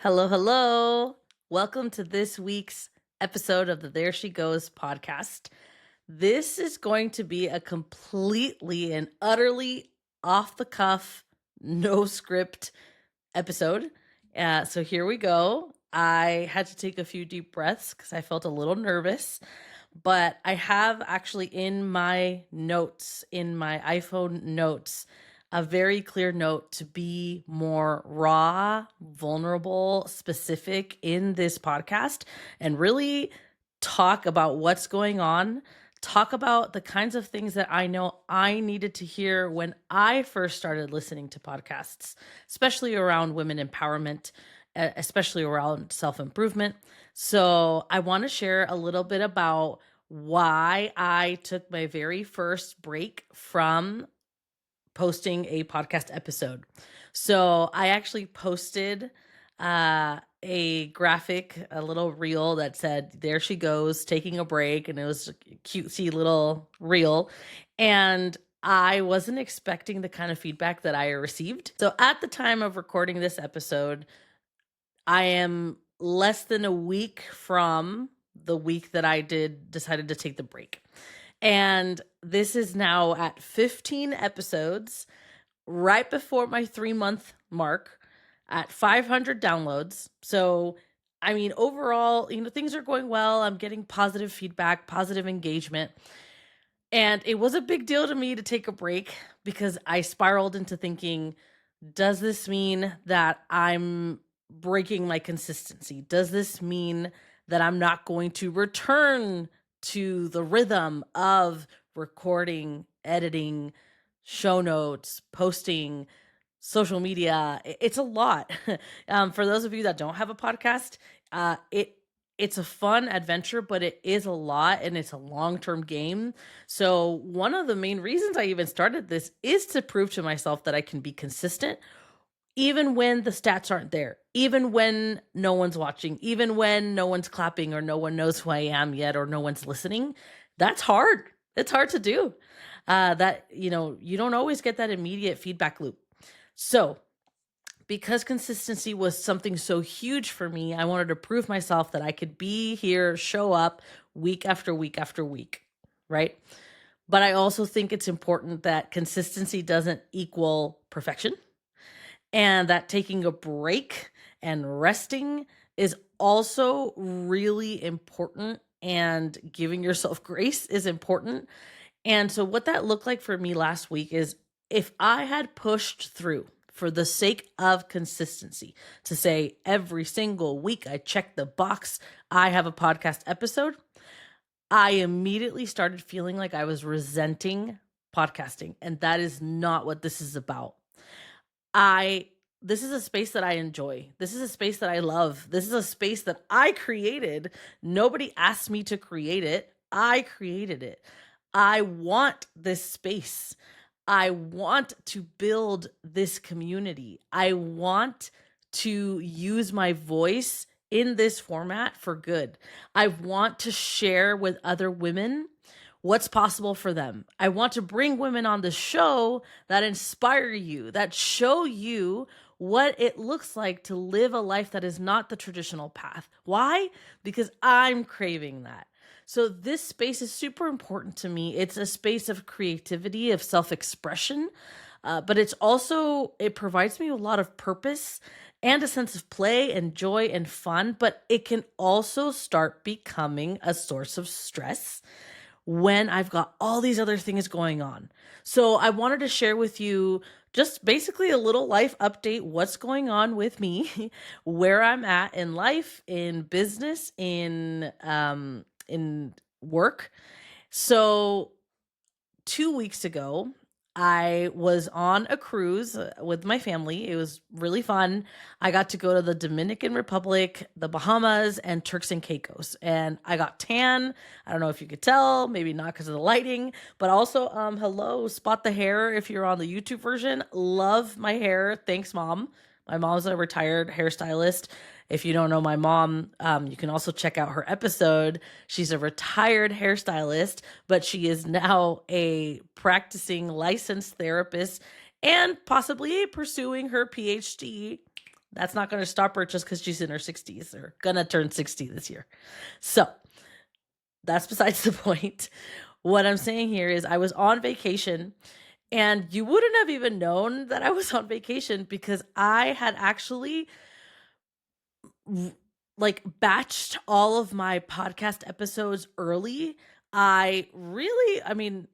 Hello, hello. Welcome to this week's episode of the There She Goes podcast. This is going to be a completely and utterly off the cuff, no script episode. So here we go. I had to take a few deep breaths because I felt a little nervous, but I have actually in my notes, in my iPhone notes, a very clear note to be more raw, vulnerable, specific in this podcast and really talk about what's going on. Talk about the kinds of things that I know I needed to hear when I first started listening to podcasts, especially around women empowerment, especially around self improvement. So, I want to share a little bit about why I took my very first break from posting a podcast episode. So I actually posted a graphic, a little reel that said, "There she goes, taking a break." And it was a cutesy little reel. And I wasn't expecting the kind of feedback that I received. So at the time of recording this episode, I am less than a week from the week that I decided to take the break. And this is now at 15 episodes, right before my 3-month mark, at 500 downloads. So, I mean, overall, things are going well. I'm getting positive feedback, positive engagement. And it was a big deal to me to take a break because I spiraled into thinking, does this mean that I'm breaking my consistency? Does this mean that I'm not going to return to the rhythm of recording, editing, show notes, posting, social media? It's a lot. For those of you that don't have a podcast, it's a fun adventure, but it is a lot and it's a long-term game. So one of the main reasons I even started this is to prove to myself that I can be consistent even when the stats aren't there, even when no one's watching, even when no one's clapping or no one knows who I am yet or no one's listening. That's hard. It's hard to do. You don't always get that immediate feedback loop. So, because consistency was something so huge for me, I wanted to prove myself that I could be here, show up week after week after week, right? But I also think it's important that consistency doesn't equal perfection, and that taking a break and resting is also really important, and giving yourself grace is important. And so what that looked like for me last week is, if I had pushed through for the sake of consistency to say every single week I check the box, I have a podcast episode, I immediately started feeling like I was resenting podcasting. And that is not what this is about. This is a space that I enjoy. This is a space that I love. This is a space that I created. Nobody asked me to create it. I created it. I want this space. I want to build this community. I want to use my voice in this format for good. I want to share with other women what's possible for them. I want to bring women on the show that inspire you, that show you what it looks like to live a life that is not the traditional path. Why? Because I'm craving that. So this space is super important to me. It's a space of creativity, of self-expression, but it provides me a lot of purpose and a sense of play and joy and fun, but it can also start becoming a source of stress when I've got all these other things going on. So I wanted to share with you just basically a little life update, what's going on with me, where I'm at in life, in business, in work. So 2 weeks ago, I was on a cruise with my family. It was really fun. I got to go to the Dominican Republic, the Bahamas, and Turks and Caicos. And I got tan. I don't know if you could tell, maybe not because of the lighting, but also, hello, spot the hair if you're on the YouTube version. Love my hair. Thanks, Mom. My mom's a retired hairstylist. If you don't know my mom, you can also check out her episode. She's a retired hairstylist, but she is now a practicing licensed therapist and possibly pursuing her PhD That's not going to stop her just because she's in her 60s or gonna turn 60 this year. So that's besides the point. What I'm saying here is I was on vacation, and you wouldn't have even known that I was on vacation because I had actually like batched all of my podcast episodes early. I wouldn't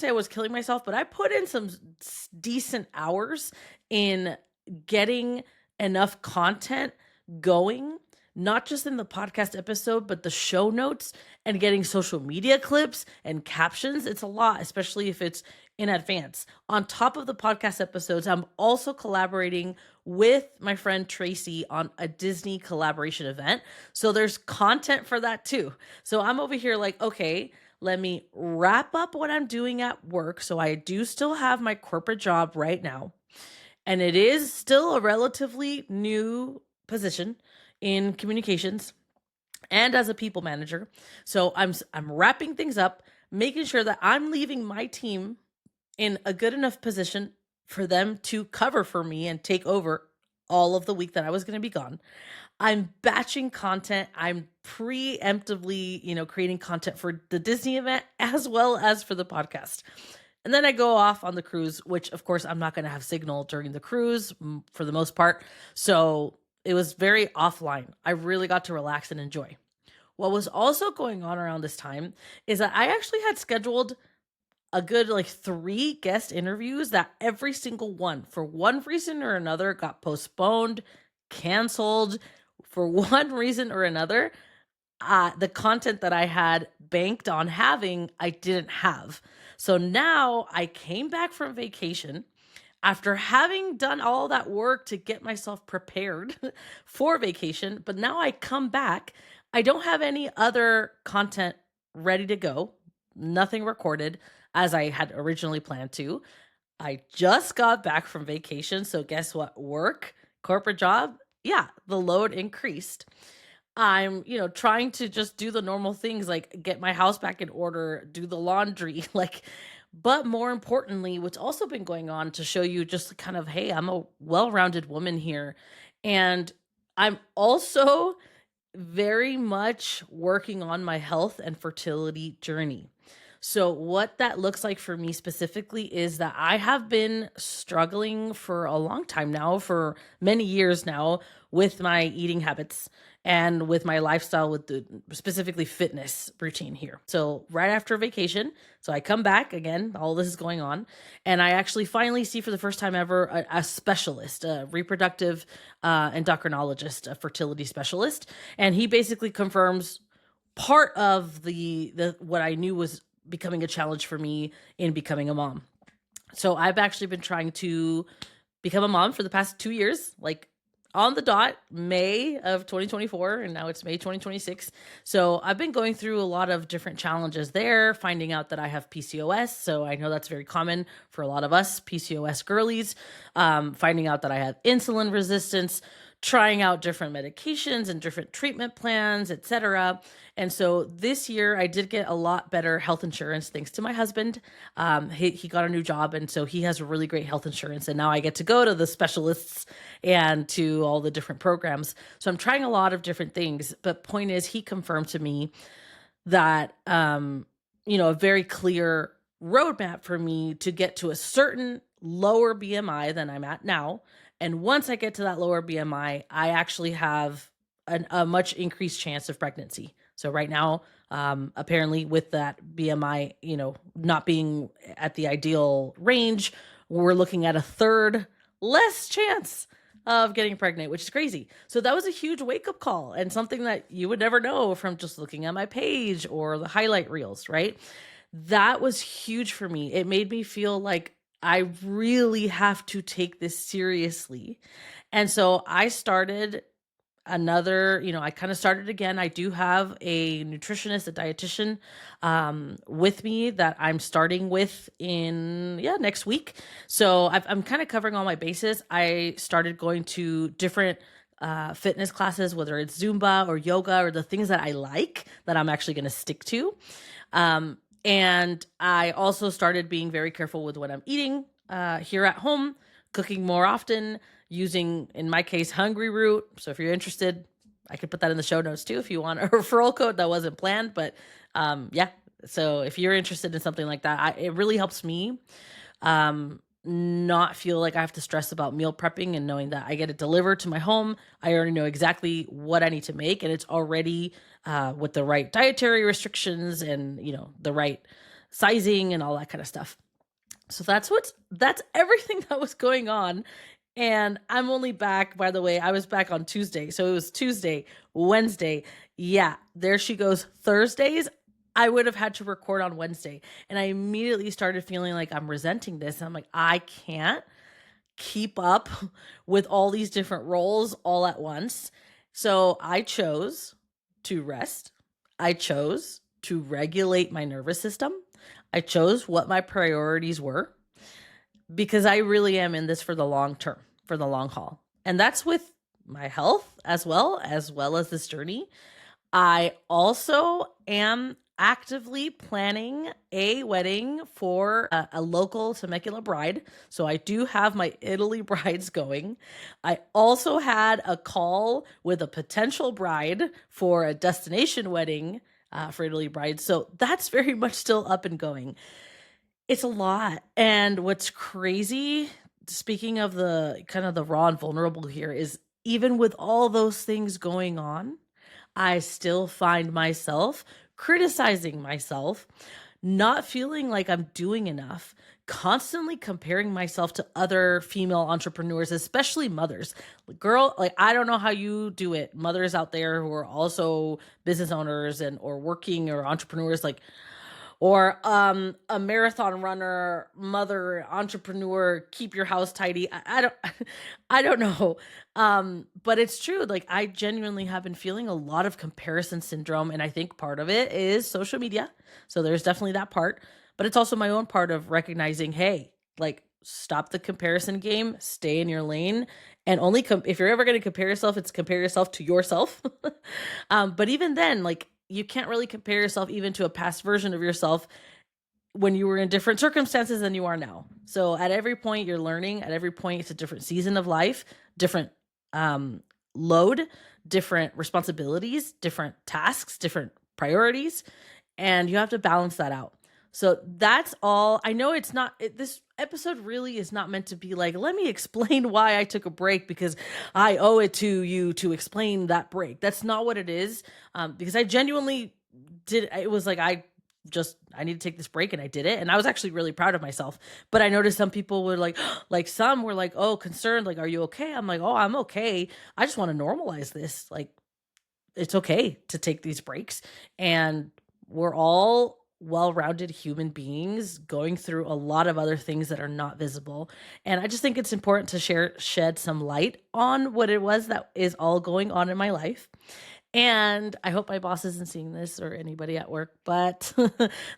say I was killing myself, but I put in some decent hours in getting enough content going, not just in the podcast episode, but the show notes and getting social media clips and captions. It's a lot, especially if it's in advance. On top of the podcast episodes, I'm also collaborating with my friend Tracy on a Disney collaboration event. So there's content for that too. So I'm over here like, okay, let me wrap up what I'm doing at work. So I do still have my corporate job right now. And it is still a relatively new position in communications and as a people manager. So I'm wrapping things up, making sure that I'm leaving my team in a good enough position for them to cover for me and take over all of the week that I was going to be gone. I'm batching content. I'm preemptively, creating content for the Disney event as well as for the podcast. And then I go off on the cruise, which of course I'm not going to have signal during the cruise for the most part. So it was very offline. I really got to relax and enjoy. What was also going on around this time is that I actually had scheduled a good 3 guest interviews that every single one, for one reason or another, got postponed, canceled. For one reason or another, the content that I had banked on having, I didn't have. So now I came back from vacation after having done all that work to get myself prepared for vacation. But now I come back, I don't have any other content ready to go, nothing recorded as I had originally planned to. I just got back from vacation. So guess what? Work, corporate job, yeah, the load increased. I'm, trying to just do the normal things like get my house back in order, do the laundry, but more importantly, what's also been going on to show you just kind of, hey, I'm a well-rounded woman here. And I'm also very much working on my health and fertility journey. So what that looks like for me specifically is that I have been struggling for a long time now, for many years now, with my eating habits and with my lifestyle, with the specifically fitness routine here. So right after vacation, so I come back again, all this is going on, and I actually finally see for the first time ever a specialist, a reproductive endocrinologist, a fertility specialist, and he basically confirms part of the what I knew was becoming a challenge for me in becoming a mom. So I've actually been trying to become a mom for the past 2 years, on the dot, May of 2024, and now it's May 2026. So I've been going through a lot of different challenges there, finding out that I have PCOS. So I know that's very common for a lot of us PCOS girlies, finding out that I have insulin resistance, trying out different medications and different treatment plans, etc. And so this year I did get a lot better health insurance thanks to my husband. He got a new job, and so he has really great health insurance. And now I get to go to the specialists and to all the different programs. So I'm trying a lot of different things. But point is, he confirmed to me that, a very clear roadmap for me to get to a certain lower BMI than I'm at now. And once I get to that lower BMI, I actually have a much increased chance of pregnancy. So right now, apparently with that BMI, not being at the ideal range, we're looking at a third less chance of getting pregnant, which is crazy. So that was a huge wake-up call and something that you would never know from just looking at my page or the highlight reels, right? That was huge for me. It made me feel like I really have to take this seriously. And so I started I kind of started again. I do have a nutritionist, a dietitian with me that I'm starting with next week. So I'm kind of covering all my bases. I started going to different fitness classes, whether it's Zumba or yoga or the things that I like that I'm actually going to stick to. And I also started being very careful with what I'm eating here at home, cooking more often, using, in my case, Hungry Root. So if you're interested, I could put that in the show notes too if you want a referral code that wasn't planned. But yeah, so if you're interested in something like that, it really helps me not feel like I have to stress about meal prepping, and knowing that I get it delivered to my home. I already know exactly what I need to make, and it's already with the right dietary restrictions and, the right sizing and all that kind of stuff. So that's everything that was going on. And I'm only back, by the way, I was back on Tuesday. So it was Tuesday, Wednesday. Yeah, there she goes. Thursdays, I would have had to record on Wednesday. And I immediately started feeling like I'm resenting this. And I'm like, I can't keep up with all these different roles all at once. So I chose to rest. I chose to regulate my nervous system. I chose what my priorities were, because I really am in this for the long term, for the long haul. And that's with my health as well as this journey. I also am actively planning a wedding for a local Temecula bride. So I do have my Italy brides going. I also had a call with a potential bride for a destination wedding for Italy brides. So that's very much still up and going. It's a lot. And what's crazy, speaking of the kind of the raw and vulnerable here, is even with all those things going on, I still find myself criticizing myself, not feeling like I'm doing enough, constantly comparing myself to other female entrepreneurs, especially mothers. Girl, like, I don't know how you do it. Mothers out there who are also business owners and or working or entrepreneurs, like, or a marathon runner, mother, entrepreneur, keep your house tidy. I don't I don't know. But it's true. Like, I genuinely have been feeling a lot of comparison syndrome, and I think part of it is social media. So there's definitely that part, but it's also my own part of recognizing, hey, like, stop the comparison game, stay in your lane, and only if you're ever going to compare yourself, it's compare yourself to yourself. But even then, like, you can't really compare yourself even to a past version of yourself when you were in different circumstances than you are now. So at every point you're learning, at every point it's a different season of life, different load, different responsibilities, different tasks, different priorities, and you have to balance that out. So that's all. I know it's not, this episode really is not meant to be like, let me explain why I took a break because I owe it to you to explain that break. That's not what it is. Because I genuinely did. It was like, I need to take this break, and I did it. And I was actually really proud of myself. But I noticed some people were like, like, some were like, oh, concerned. Like, are you okay? I'm like, oh, I'm okay. I just want to normalize this. Like, it's okay to take these breaks. And we're all well-rounded human beings going through a lot of other things that are not visible. And I just think it's important to shed some light on what it was that is all going on in my life. And I hope my boss isn't seeing this, or anybody at work, but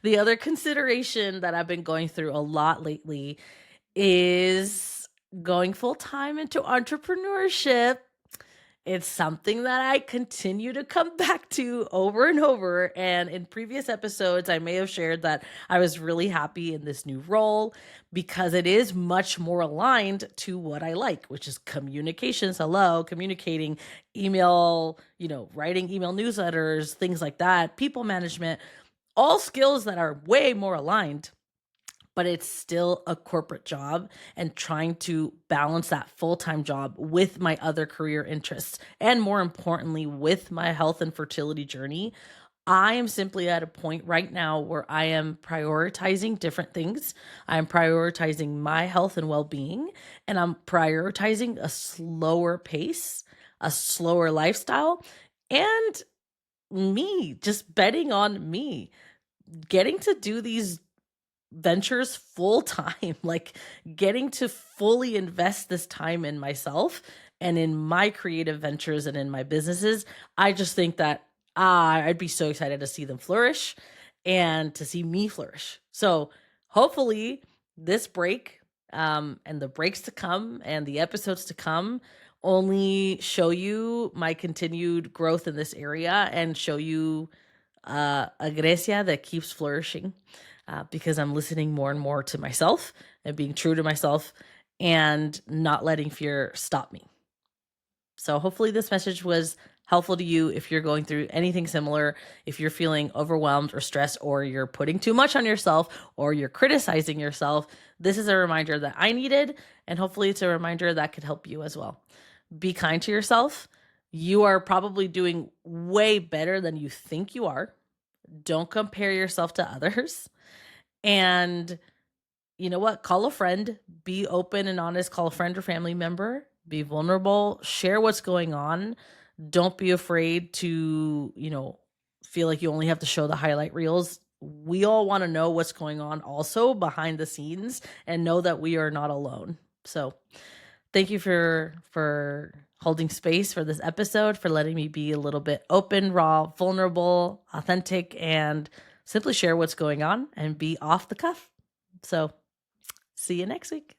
the other consideration that I've been going through a lot lately is going full time into entrepreneurship. It's something that I continue to come back to over and over. And in previous episodes, I may have shared that I was really happy in this new role because it is much more aligned to what I like, which is communications. Hello, communicating, email, writing email newsletters, things like that, people management, all skills that are way more aligned. But it's still a corporate job, and trying to balance that full-time job with my other career interests, and more importantly, with my health and fertility journey. I am simply at a point right now where I am prioritizing different things. I'm prioritizing my health and well-being, and I'm prioritizing a slower pace, a slower lifestyle, and me, just betting on me, getting to do these ventures full time, like getting to fully invest this time in myself and in my creative ventures and in my businesses. I just think that I'd be so excited to see them flourish and to see me flourish. So hopefully this break, and the breaks to come and the episodes to come only show you my continued growth in this area, and show you a Grecia that keeps flourishing, because I'm listening more and more to myself and being true to myself. and not letting fear stop me. So hopefully this message was helpful to you if you're going through anything similar, if you're feeling overwhelmed or stressed, or you're putting too much on yourself, or you're criticizing yourself. This is a reminder that I needed, and hopefully it's a reminder that could help you as well. Be kind to yourself. You are probably doing way better than you think you are. Don't compare yourself to others. And you know what? Call a friend, be open and honest, call a friend or family member, be vulnerable, share what's going on. Don't be afraid to, feel like you only have to show the highlight reels. We all want to know what's going on also behind the scenes and know that we are not alone. So, thank you for holding space for this episode, for letting me be a little bit open, raw, vulnerable, authentic, and simply share what's going on and be off the cuff. So, see you next week.